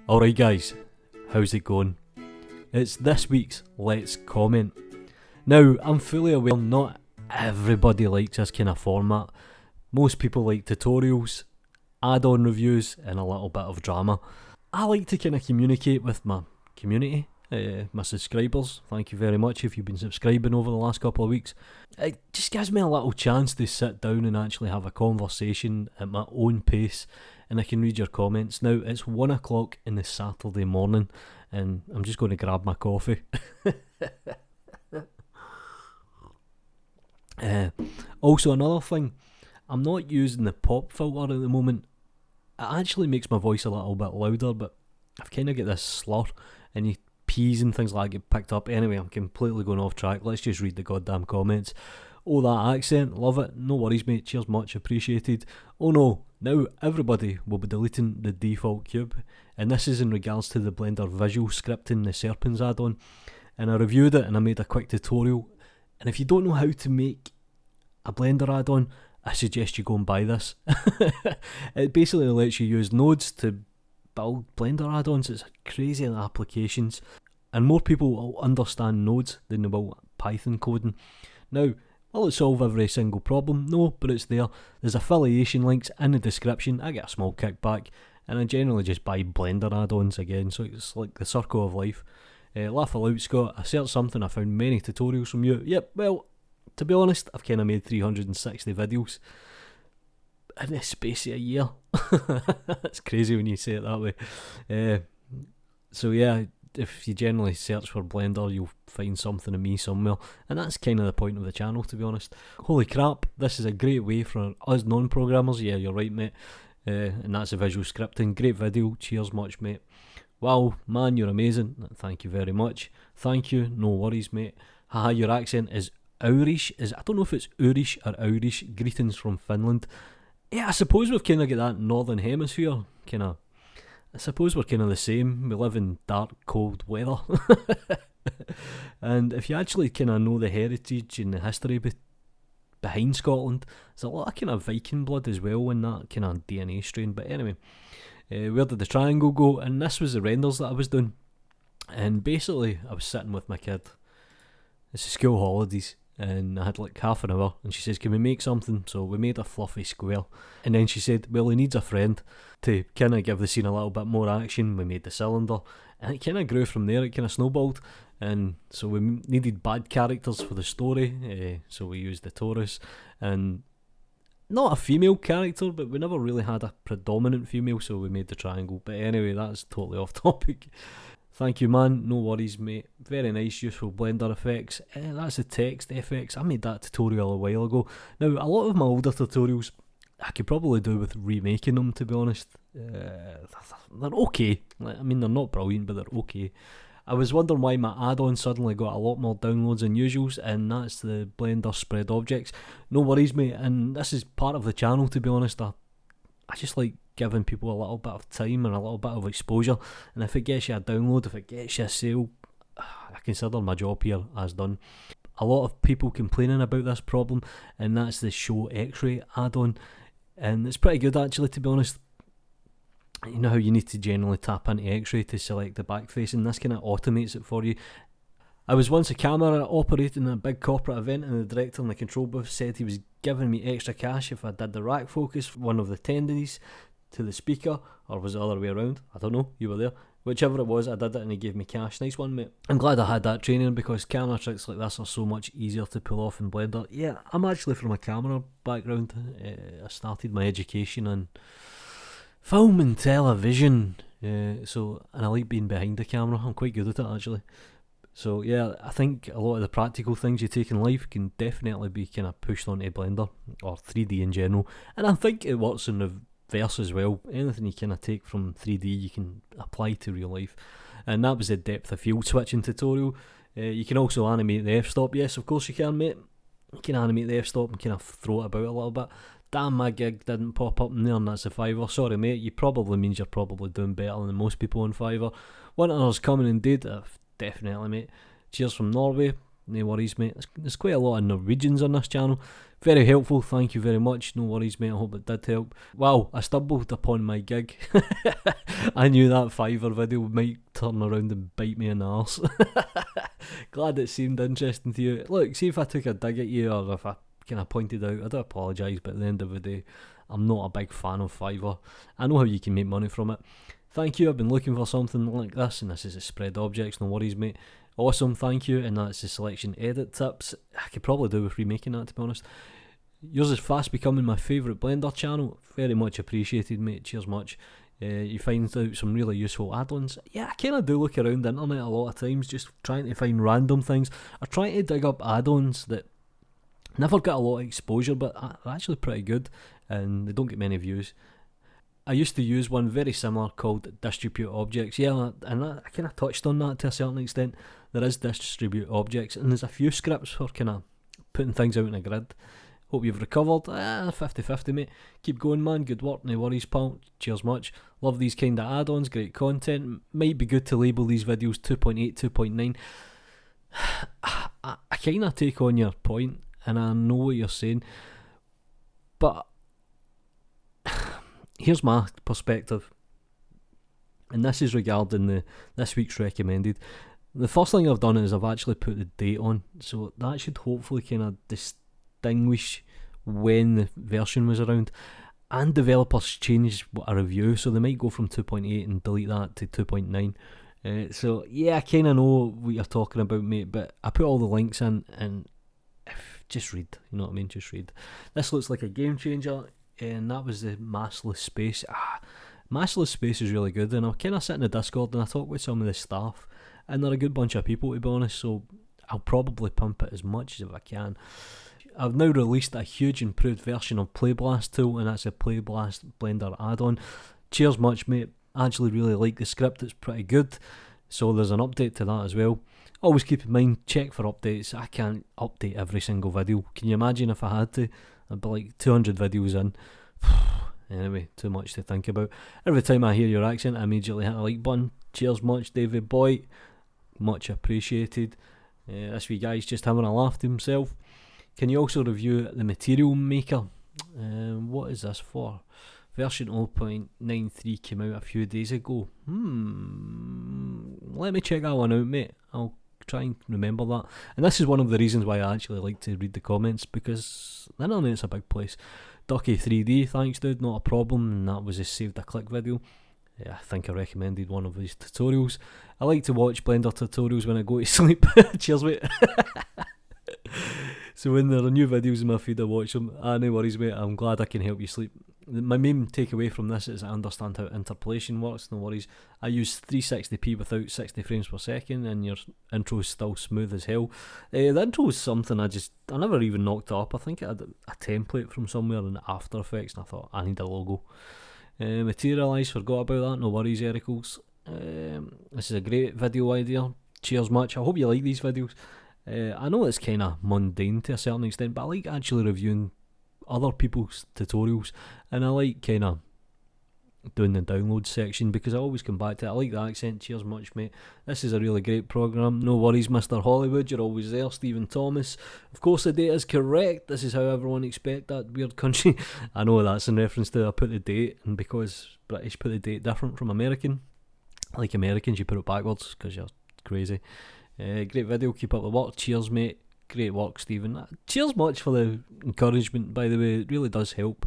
Alright guys, how's it going? It's this week's Let's Comment. Now, I'm fully aware not everybody likes this kind of format. Most people like tutorials, add-on reviews and a little bit of drama. I like to kind of communicate with my community, my subscribers. Thank you very much if you've been subscribing over the last couple of weeks. It just gives me a little chance to sit down and actually have a conversation at my own pace, and I can read your comments. Now, it's 1 o'clock in the Saturday morning and I'm just going to grab my coffee. Also, another thing, I'm not using the pop filter at the moment. It actually makes my voice a little bit louder, but I've kind of got this slur and you P's and things like that get picked up. Anyway, I'm completely going off track. Let's just read the goddamn comments. Oh, that accent, love it. No worries, mate. Cheers, much appreciated. Oh no, now everybody will be deleting the default cube, and this is in regards to the Blender visual scripting, the Serpents add-on. And I reviewed it and I made a quick tutorial. And if you don't know how to make a Blender add-on, I suggest you go and buy this. It basically lets you use nodes to build Blender add-ons. It's crazy applications, and more people will understand nodes than they will Python coding. Now, will it solve every single problem? No, but it's there. There's affiliation links in the description. I get a small kickback, and I generally just buy Blender add-ons again, so it's like the circle of life. Laugh aloud, Scott. I searched something, I found many tutorials from you. Yep, well, to be honest, I've kind of made 360 videos in the space of a year. It's crazy when you say it that way. So yeah, if you generally search for Blender, you'll find something of me somewhere, and that's kind of the point of the channel, to be honest. Holy crap, this is a great way for us non-programmers. Yeah, you're right, mate. And that's a visual scripting. Great video. Cheers much, mate. Wow, man, you're amazing. Thank you very much. Thank you. No worries, mate. Haha, your accent is Irish. I don't know if it's Irish or Irish. Greetings from Finland. Yeah, I suppose we've kind of got that northern hemisphere kind of. I suppose we're kind of the same. We live in dark, cold weather. And if you actually kind of know the heritage and the history behind Scotland, there's a lot of kind of Viking blood as well in that kind of DNA strain. But anyway, where did the triangle go? And this was the renders that I was doing. And basically, I was sitting with my kid. It's the school holidays, and I had like half an hour, and she says, can we make something? So we made a fluffy square, and then she said, well, he needs a friend to kind of give the scene a little bit more action. We made the cylinder, and it kind of grew from there. It kind of snowballed, and so we needed bad characters for the story, so we used the Taurus, and not a female character, but we never really had a predominant female, so we made the triangle. But anyway, that's totally off topic. Thank you, man. No worries, mate. Very nice, useful Blender effects. That's the text effects. I made that tutorial a while ago. Now, a lot of my older tutorials, I could probably do with remaking them, to be honest. They're okay. I mean, they're not brilliant, but they're okay. I was wondering why my add-on suddenly got a lot more downloads than usuals, and that's the Blender spread objects. No worries, mate. And this is part of the channel, to be honest. I just like giving people a little bit of time and a little bit of exposure, and if it gets you a download, if it gets you a sale, I consider my job here as done. A lot of people complaining about this problem, and that's the Show X-Ray add-on, and it's pretty good actually, to be honest. You know how you need to generally tap into X-Ray to select the back facing? This kind of automates it for you. I was once a camera operating a big corporate event, and the director in the control booth said he was giving me extra cash if I did the rack focus, one of the attendees, to the speaker, or was it the other way around? I don't know, you were there. Whichever it was, I did it and he gave me cash. Nice one, mate. I'm glad I had that training, because camera tricks like this are so much easier to pull off in Blender. Yeah, I'm actually from a camera background. I started my education in film and television, and I like being behind the camera. I'm quite good at it actually. So yeah, I think a lot of the practical things you take in life can definitely be kind of pushed onto Blender, or 3D in general, and I think it works in reverse as well. Anything you kind of take from 3D you can apply to real life, and that was the depth of field switching tutorial. You can also animate the f-stop. Yes, of course you can, mate. You can animate the f-stop and kind of throw it about a little bit. Damn, my gig didn't pop up in there, and that's a Fiverr. Sorry, mate. You probably means you're probably doing better than most people on Fiverr. Winter's coming indeed. Definitely, mate. Cheers from Norway. No worries, mate. There's quite a lot of Norwegians on this channel. Very helpful, thank you very much. No worries, mate. I hope it did help. Wow, I stumbled upon my gig. I knew that Fiverr video might turn around and bite me in the arse. Glad it seemed interesting to you. Look, see if I took a dig at you or if I kind of pointed out, I do apologise, but at the end of the day, I'm not a big fan of Fiverr. I know how you can make money from it. Thank you, I've been looking for something like this, and this is a spread objects, no worries, mate. Awesome, thank you, and that's the selection edit tips. I could probably do with remaking that, to be honest. Yours is fast becoming my favourite Blender channel. Very much appreciated, mate. Cheers much. You find out some really useful add-ons. Yeah, I kind of do look around the internet a lot of times, just trying to find random things, or trying to dig up add-ons that never get a lot of exposure, but are actually pretty good, and they don't get many views. I used to use one very similar called Distribute Objects. Yeah, and I kind of touched on that to a certain extent. There is Distribute Objects, and there's a few scripts for kind of putting things out in a grid. Hope you've recovered. 50-50, mate. Keep going, man. Good work. No worries, pal. Cheers much. Love these kind of add-ons. Great content. Might be good to label these videos 2.8, 2.9. I kind of take on your point, and I know what you're saying, but here's my perspective, and this is regarding this week's recommended. The first thing I've done is I've actually put the date on, so that should hopefully kind of distinguish when the version was around. And developers change a review, so they might go from 2.8 and delete that to 2.9. So yeah, I kind of know what you're talking about, mate, but I put all the links in, and just read, you know what I mean, just read. This looks like a game changer, and that was the massless space. Massless space is really good, and I kind of sit in the Discord and I talk with some of the staff, and they're a good bunch of people, to be honest, so I'll probably pump it as much as I can. I've now released a huge improved version of Playblast tool, and that's a Playblast Blender add-on. Cheers much, mate. I actually really like the script, it's pretty good, so there's an update to that as well. Always keep in mind, check for updates. I can't update every single video. Can you imagine if I had to? I'd be like 200 videos in. Anyway, too much to think about. Every time I hear your accent, I immediately hit a like button. Cheers much, David Boy. Much appreciated. This wee guy's just having a laugh to himself. Can you also review the Material Maker? What is this for? Version 0.93 came out a few days ago. Let me check that one out, mate. I'll try and remember that. And this is one of the reasons why I actually like to read the comments, because the internet's a big place. Ducky 3D, thanks dude, not a problem. And that was a saved a click video. Yeah, I think I recommended one of his tutorials. I like to watch Blender tutorials when I go to sleep. Cheers, mate. So when there are new videos in my feed, I watch them. No worries, mate. I'm glad I can help you sleep. My main takeaway from this is I understand how interpolation works. No worries. I use 360p without 60 frames per second, and your intro is still smooth as hell. The intro is something I never even knocked up. I think I had a template from somewhere in After Effects, and I thought I need a logo. Materialize, forgot about that. No worries, Ericles. This is a great video idea. Cheers much. I hope you like these videos. I know it's kind of mundane to a certain extent, but I like actually reviewing other people's tutorials, and I like kind of doing the download section because I always come back to it. I like the accent. Cheers much, mate. This is a really great program. No worries, Mr. Hollywood, you're always there. Stephen Thomas, of course the date is correct. This is how everyone expect that weird country. I know that's in reference to I put the date, and because British put the date different from American, like Americans you put it backwards because you're crazy. Great video, keep up the work. Cheers, mate. Great work, Stephen. Cheers much for the encouragement, by the way. It really does help.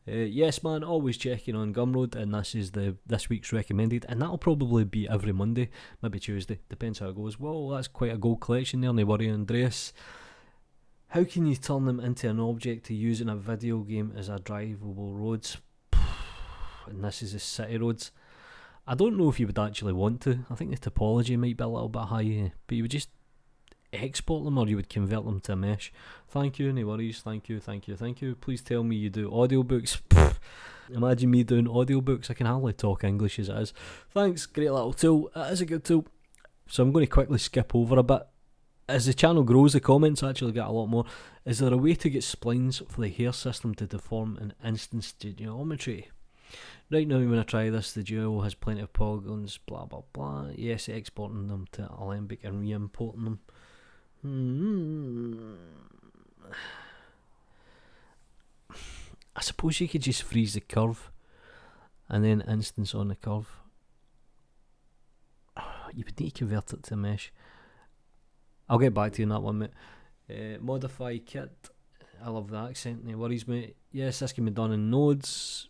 Yes, man, always checking on Gumroad, and this is this week's recommended, and that'll probably be every Monday, maybe Tuesday, depends how it goes. Well, that's quite a gold collection there, no worry, Andreas. How can you turn them into an object to use in a video game as a drivable roads? And this is the city roads. I don't know if you would actually want to. I think the topology might be a little bit high, but you would just export them, or you would convert them to a mesh. Thank you, no worries. Thank you. Please tell me you do audiobooks. Imagine me doing audiobooks. I can hardly talk English as it is. Thanks, great little tool. It is a good tool. So I'm going to quickly skip over a bit. As the channel grows, the comments actually get a lot more. Is there a way to get splines for the hair system to deform in instance geometry? Right now when I try this, the Duo has plenty of polygons, blah blah blah. Yes, exporting them to Alembic and re-importing them. I suppose you could just freeze the curve and then instance on the curve. You would need to convert it to mesh. I'll get back to you on that one, mate. Modify kit. I love the accent, no worries, mate. Yes, this can be done in nodes.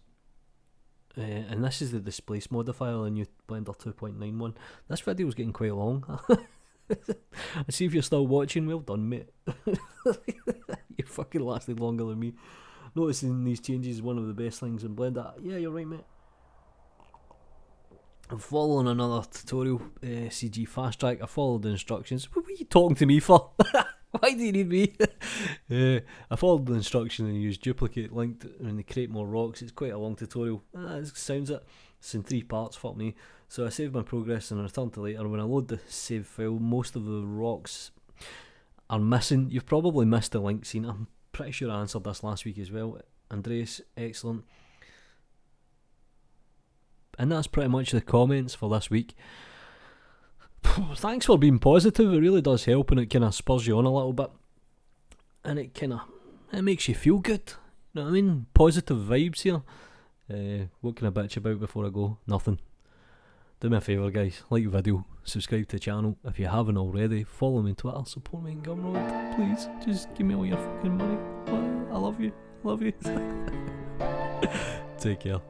And this is the displace modifier in your Blender 2.91. This video's getting quite long. I see if you're still watching. Well done, mate. You fucking lasted longer than me. Noticing these changes is one of the best things in Blender. Yeah, you're right, mate. I'm following another tutorial, CG fast track. I followed the instructions. What were you talking to me for? Why do you need me? I followed the instructions and used duplicate linked and they create more rocks. It's quite a long tutorial. It sounds it. It's in 3 parts, fuck me. So I saved my progress and returned to later. When I load the save file, most of the rocks are missing. You've probably missed the link scene. I'm pretty sure I answered this last week as well. Andreas, excellent. And that's pretty much the comments for this week. Thanks for being positive. It really does help and it kind of spurs you on a little bit. And it makes you feel good. You know what I mean? Positive vibes here. What can I bitch about before I go? Nothing. Do me a favour, guys. Like the video. Subscribe to the channel. If you haven't already, follow me on Twitter. Support me on Gumroad. Please, just give me all your fucking money. I love you. Love you. Take care.